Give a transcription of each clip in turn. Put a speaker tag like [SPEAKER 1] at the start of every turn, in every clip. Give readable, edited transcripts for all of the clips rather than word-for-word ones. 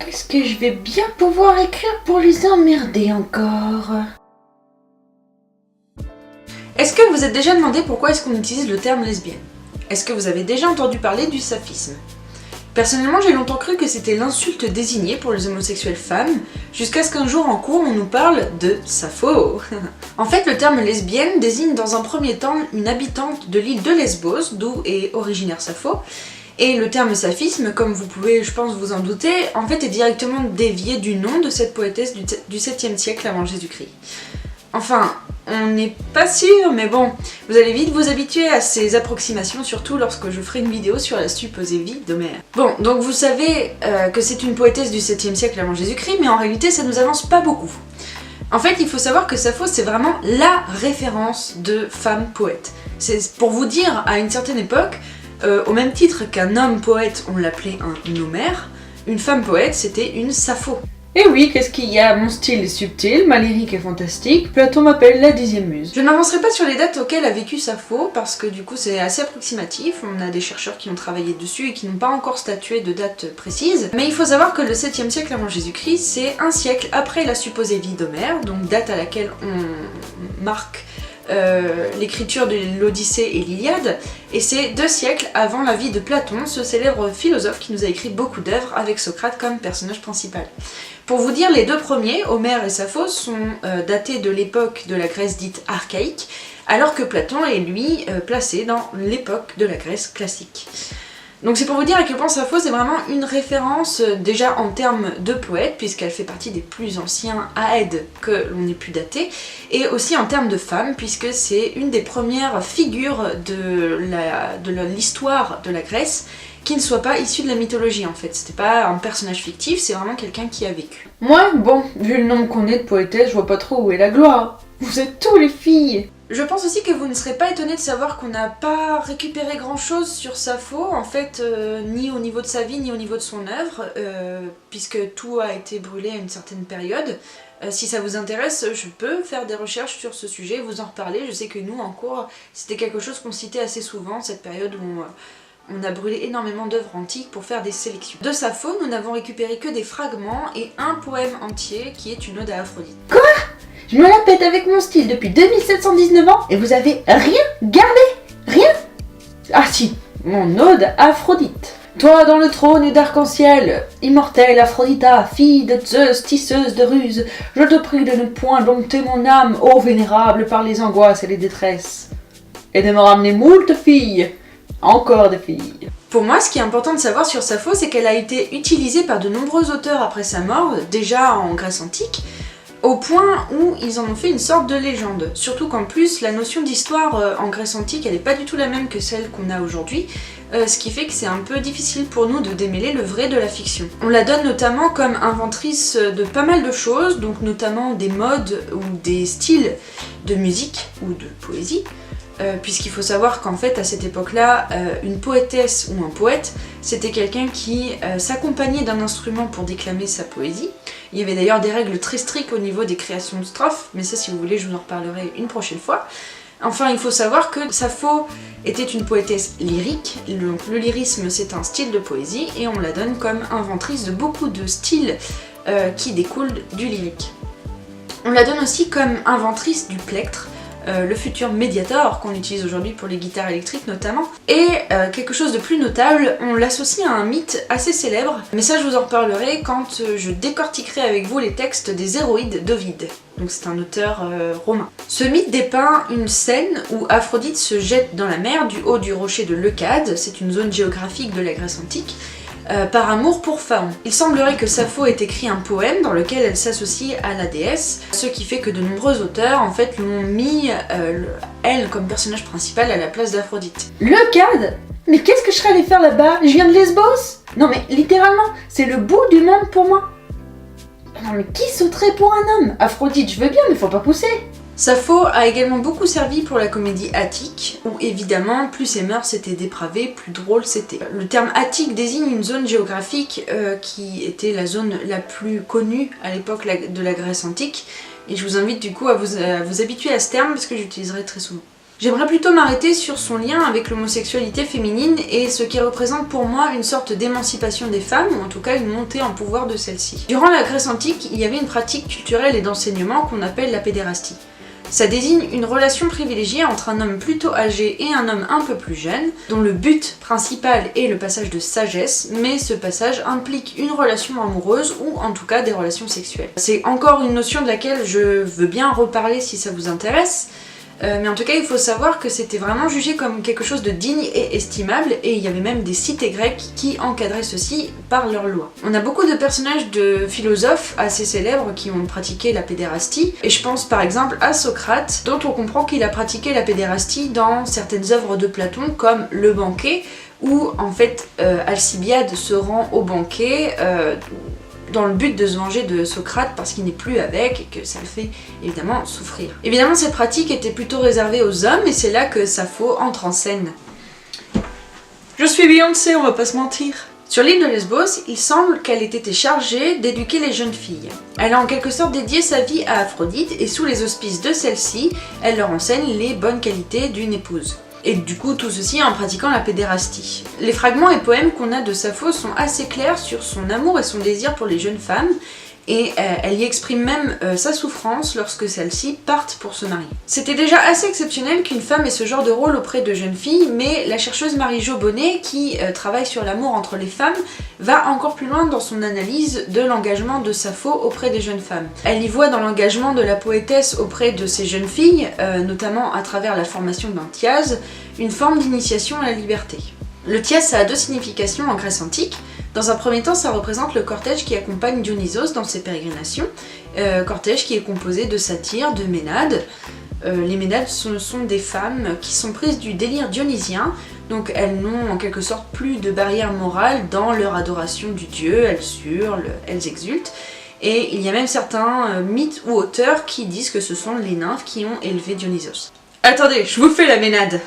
[SPEAKER 1] Qu'est-ce que je vais bien pouvoir écrire pour les emmerder encore?
[SPEAKER 2] Est-ce que vous êtes déjà demandé pourquoi est-ce qu'on utilise le terme lesbienne? Est-ce que vous avez déjà entendu parler du saphisme? Personnellement, j'ai longtemps cru que c'était l'insulte désignée pour les homosexuelles femmes, jusqu'à ce qu'un jour en cours on nous parle de Sappho. En fait, le terme lesbienne désigne dans un premier temps une habitante de l'île de Lesbos, d'où est originaire Sappho, et le terme saphisme, comme vous pouvez, je pense, vous en douter, en fait est directement dévié du nom de cette poétesse du 7e siècle avant Jésus-Christ. Enfin, on n'est pas sûr, mais bon, vous allez vite vous habituer à ces approximations, surtout lorsque je ferai une vidéo sur la supposée vie d'Homère. Bon, donc vous savez que c'est une poétesse du 7e siècle avant Jésus-Christ, mais en réalité ça nous avance pas beaucoup. En fait, il faut savoir que Sappho, c'est vraiment la référence de femme poète. C'est pour vous dire, à une certaine époque, au même titre qu'un homme poète, on l'appelait un Homère, une femme poète, c'était une Sappho.
[SPEAKER 1] Et oui, qu'est-ce qu'il y a? Mon style est subtil, ma lyrique est fantastique, Platon m'appelle la 10e muse.
[SPEAKER 2] Je n'avancerai pas sur les dates auxquelles a vécu Sappho, parce que du coup c'est assez approximatif, on a des chercheurs qui ont travaillé dessus et qui n'ont pas encore statué de date précise. Mais il faut savoir que le 7e siècle avant Jésus-Christ, c'est un siècle après la supposée vie d'Homère, donc date à laquelle on marque l'écriture de l'Odyssée et l'Iliade, et c'est 2 siècles avant la vie de Platon, ce célèbre philosophe qui nous a écrit beaucoup d'œuvres avec Socrate comme personnage principal. Pour vous dire, les 2 premiers, Homère et Sappho, sont datés de l'époque de la Grèce dite archaïque, alors que Platon est lui placé dans l'époque de la Grèce classique. Donc c'est pour vous dire à quel point Sappho c'est vraiment une référence déjà en termes de poète, puisqu'elle fait partie des plus anciens Aèdes que l'on ait pu dater, et aussi en termes de femme, puisque c'est une des premières figures de l'histoire de la Grèce qui ne soit pas issue de la mythologie en fait. C'était pas un personnage fictif, c'est vraiment quelqu'un qui a vécu.
[SPEAKER 1] Moi, bon, vu le nombre qu'on est de poétesses, je vois pas trop où est la gloire. Vous êtes tous les filles.
[SPEAKER 2] Je pense aussi que vous ne serez pas étonnés de savoir qu'on n'a pas récupéré grand chose sur Sappho, en fait, ni au niveau de sa vie, ni au niveau de son œuvre, puisque tout a été brûlé à une certaine période. Si ça vous intéresse, je peux faire des recherches sur ce sujet, vous en reparler. Je sais que nous, en cours, c'était quelque chose qu'on citait assez souvent, cette période où on a brûlé énormément d'œuvres antiques pour faire des sélections. De Sappho, nous n'avons récupéré que des fragments et un poème entier qui est une ode à Aphrodite.
[SPEAKER 1] Quoi? Je me la pète avec mon style depuis 2719 ans et vous avez rien gardé? Rien? Ah si, mon ode à Aphrodite. Toi dans le trône d'arc-en-ciel, immortelle Aphrodita, fille de Zeus, tisseuse de ruse, je te prie de ne point dompter mon âme, ô vénérable, par les angoisses et les détresses, et de me ramener moult filles, encore des filles.
[SPEAKER 2] Pour moi, ce qui est important de savoir sur Sappho, c'est qu'elle a été utilisée par de nombreux auteurs après sa mort, déjà en Grèce antique, au point où ils en ont fait une sorte de légende. Surtout qu'en plus, la notion d'histoire en Grèce antique, elle n'est pas du tout la même que celle qu'on a aujourd'hui, ce qui fait que c'est un peu difficile pour nous de démêler le vrai de la fiction. On la donne notamment comme inventrice de pas mal de choses, donc notamment des modes ou des styles de musique ou de poésie, puisqu'il faut savoir qu'en fait à cette époque-là, une poétesse ou un poète, c'était quelqu'un qui s'accompagnait d'un instrument pour déclamer sa poésie. Il y avait d'ailleurs des règles très strictes au niveau des créations de strophes, mais ça si vous voulez je vous en reparlerai une prochaine fois. Enfin, il faut savoir que Sappho était une poétesse lyrique, le lyrisme c'est un style de poésie, et on la donne comme inventrice de beaucoup de styles qui découlent du lyrique. On la donne aussi comme inventrice du plectre, le futur médiator qu'on utilise aujourd'hui pour les guitares électriques notamment. Et quelque chose de plus notable, on l'associe à un mythe assez célèbre, mais ça je vous en reparlerai quand je décortiquerai avec vous les textes des Héroïdes d'Ovide. Donc c'est un auteur romain. Ce mythe dépeint une scène où Aphrodite se jette dans la mer du haut du rocher de Leucade, c'est une zone géographique de la Grèce antique, par amour pour Phaon. Il semblerait que Sappho ait écrit un poème dans lequel elle s'associe à la déesse, ce qui fait que de nombreux auteurs en fait l'ont mis elle comme personnage principal à la place d'Aphrodite.
[SPEAKER 1] Leucade? Mais qu'est-ce que je serais allée faire là-bas? Je viens de Lesbos? Non mais littéralement, c'est le bout du monde pour moi. Non mais qui sauterait pour un homme? Aphrodite, je veux bien, mais faut pas pousser.
[SPEAKER 2] Sappho a également beaucoup servi pour la comédie attique, où évidemment, plus ses mœurs étaient dépravées, plus drôle c'était. Le terme attique désigne une zone géographique qui était la zone la plus connue à l'époque de la Grèce antique, et je vous invite du coup à vous habituer à ce terme parce que j'utiliserai très souvent. J'aimerais plutôt m'arrêter sur son lien avec l'homosexualité féminine et ce qui représente pour moi une sorte d'émancipation des femmes, ou en tout cas une montée en pouvoir de celles-ci. Durant la Grèce antique, il y avait une pratique culturelle et d'enseignement qu'on appelle la pédérastie. Ça désigne une relation privilégiée entre un homme plutôt âgé et un homme un peu plus jeune, dont le but principal est le passage de sagesse, mais ce passage implique une relation amoureuse ou en tout cas des relations sexuelles. C'est encore une notion de laquelle je veux bien reparler si ça vous intéresse, mais en tout cas il faut savoir que c'était vraiment jugé comme quelque chose de digne et estimable, et il y avait même des cités grecques qui encadraient ceci par leurs lois. On a beaucoup de personnages de philosophes assez célèbres qui ont pratiqué la pédérastie, et je pense par exemple à Socrate, dont on comprend qu'il a pratiqué la pédérastie dans certaines œuvres de Platon comme Le Banquet, où en fait Alcibiade se rend au banquet dans le but de se venger de Socrate parce qu'il n'est plus avec et que ça le fait évidemment souffrir. Évidemment cette pratique était plutôt réservée aux hommes et c'est là que Sappho entre en scène. Je suis Beyoncé, on va pas se mentir. Sur l'île de Lesbos, il semble qu'elle ait été chargée d'éduquer les jeunes filles. Elle a en quelque sorte dédié sa vie à Aphrodite et sous les auspices de celle-ci, elle leur enseigne les bonnes qualités d'une épouse. Et du coup, tout ceci en pratiquant la pédérastie. Les fragments et poèmes qu'on a de Sappho sont assez clairs sur son amour et son désir pour les jeunes femmes, et elle y exprime même sa souffrance lorsque celles-ci partent pour se marier. C'était déjà assez exceptionnel qu'une femme ait ce genre de rôle auprès de jeunes filles, mais la chercheuse Marie-Jo Bonnet, qui travaille sur l'amour entre les femmes, va encore plus loin dans son analyse de l'engagement de Sappho auprès des jeunes femmes. Elle y voit dans l'engagement de la poétesse auprès de ces jeunes filles, notamment à travers la formation d'un tiaz, une forme d'initiation à la liberté. Le tiaz, ça a deux significations en Grèce antique. Dans un premier temps, ça représente le cortège qui accompagne Dionysos dans ses pérégrinations, cortège qui est composé de satyres, de ménades. Les ménades sont des femmes qui sont prises du délire dionysien, donc elles n'ont en quelque sorte plus de barrière morale dans leur adoration du dieu, elles hurlent, elles exultent. Et il y a même certains mythes ou auteurs qui disent que ce sont les nymphes qui ont élevé Dionysos. Attendez, je vous fais la ménade.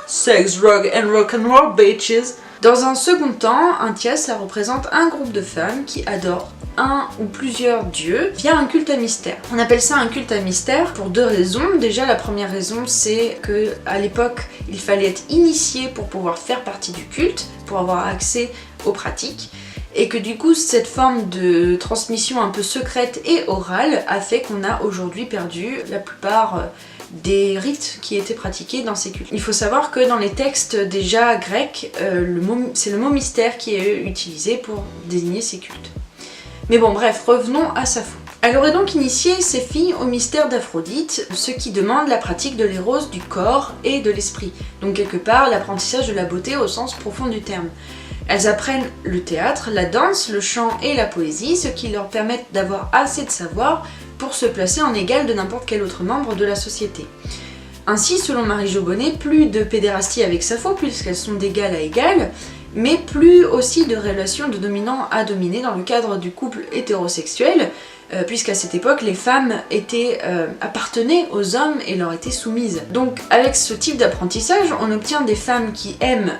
[SPEAKER 2] Sex, drug and rock'n'roll, bitches. Dans un second temps, un tiaz, ça représente un groupe de femmes qui adorent un ou plusieurs dieux via un culte à mystère. On appelle ça un culte à mystère pour deux raisons. Déjà, la première raison, c'est que à l'époque, il fallait être initié pour pouvoir faire partie du culte, pour avoir accès aux pratiques. Et que du coup, cette forme de transmission un peu secrète et orale a fait qu'on a aujourd'hui perdu la plupart des rites qui étaient pratiqués dans ces cultes. Il faut savoir que dans les textes déjà grecs, c'est le mot mystère qui est utilisé pour désigner ces cultes. Mais bon, bref, revenons à Sappho. Elle aurait donc initié ses filles au mystère d'Aphrodite, ce qui demande la pratique de l'éros du corps et de l'esprit. Donc quelque part, l'apprentissage de la beauté au sens profond du terme. Elles apprennent le théâtre, la danse, le chant et la poésie, ce qui leur permet d'avoir assez de savoir pour se placer en égal de n'importe quel autre membre de la société. Ainsi, selon Marie-Jo Bonnet, plus de pédérastie avec Sappho, puisqu'elles sont d'égal à égal, mais plus aussi de relations de dominant à dominé dans le cadre du couple hétérosexuel, puisqu'à cette époque, les femmes appartenaient aux hommes et leur étaient soumises. Donc avec ce type d'apprentissage, on obtient des femmes qui aiment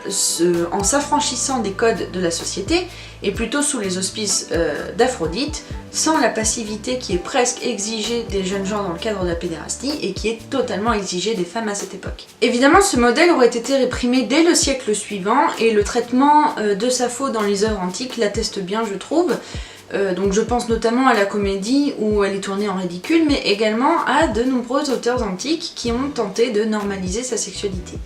[SPEAKER 2] en s'affranchissant des codes de la société, et plutôt sous les auspices d'Aphrodite, sans la passivité qui est presque exigée des jeunes gens dans le cadre de la pédérastie, et qui est totalement exigée des femmes à cette époque. Évidemment, ce modèle aurait été réprimé dès le siècle suivant, et le traitement de Sappho dans les œuvres antiques l'atteste bien, je trouve. Donc je pense notamment à la comédie où elle est tournée en ridicule, mais également à de nombreux auteurs antiques qui ont tenté de normaliser sa sexualité,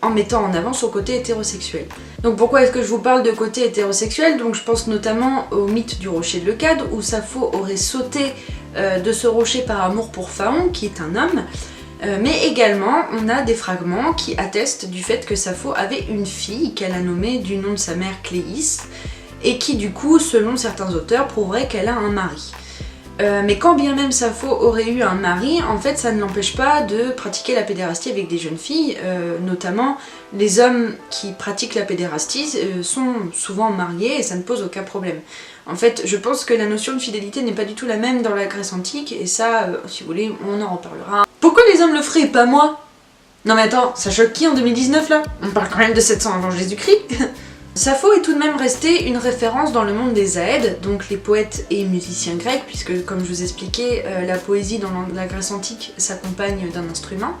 [SPEAKER 2] en mettant en avant son côté hétérosexuel. Donc pourquoi est-ce que je vous parle de côté hétérosexuel? Donc je pense notamment au mythe du rocher de Leucade, où Sappho aurait sauté de ce rocher par amour pour Phaon, qui est un homme, mais également on a des fragments qui attestent du fait que Sappho avait une fille qu'elle a nommée du nom de sa mère Cléis, et qui du coup, selon certains auteurs, prouverait qu'elle a un mari. Mais quand bien même Sappho aurait eu un mari, en fait ça ne l'empêche pas de pratiquer la pédérastie avec des jeunes filles, notamment les hommes qui pratiquent la pédérastie sont souvent mariés et ça ne pose aucun problème. En fait, je pense que la notion de fidélité n'est pas du tout la même dans la Grèce antique, et ça, si vous voulez, on en reparlera. Pourquoi les hommes le feraient et pas moi? Non mais attends, ça choque qui en 2019 là? On parle quand même de 700 avant Jésus-Christ. Sappho est tout de même resté une référence dans le monde des Aèdes, donc les poètes et musiciens grecs, puisque comme je vous expliquais, la poésie dans la Grèce antique s'accompagne d'un instrument.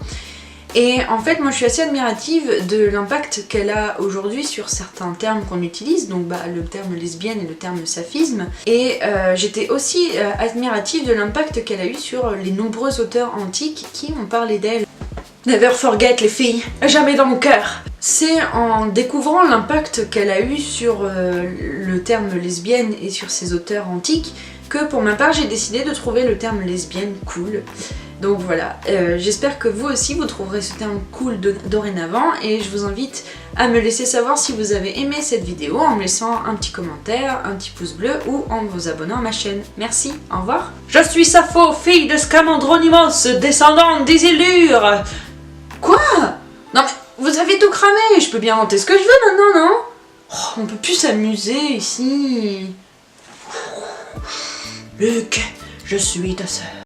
[SPEAKER 2] Et en fait, moi je suis assez admirative de l'impact qu'elle a aujourd'hui sur certains termes qu'on utilise, donc le terme lesbienne et le terme saphisme. Et j'étais aussi admirative de l'impact qu'elle a eu sur les nombreux auteurs antiques qui ont parlé d'elle. Never forget les filles, jamais dans mon cœur. C'est en découvrant l'impact qu'elle a eu sur le terme lesbienne et sur ses auteurs antiques que pour ma part j'ai décidé de trouver le terme lesbienne cool. Donc voilà, j'espère que vous aussi vous trouverez ce terme cool dorénavant et je vous invite à me laisser savoir si vous avez aimé cette vidéo en me laissant un petit commentaire, un petit pouce bleu ou en vous abonnant à ma chaîne. Merci, au revoir. Je suis Sappho, fille de Scamandronymos, descendante d'Isilure. Quoi? Non mais vous avez tout cramé, je peux bien inventer ce que je veux maintenant, non? Oh, on peut plus s'amuser ici. Luc, je suis ta sœur.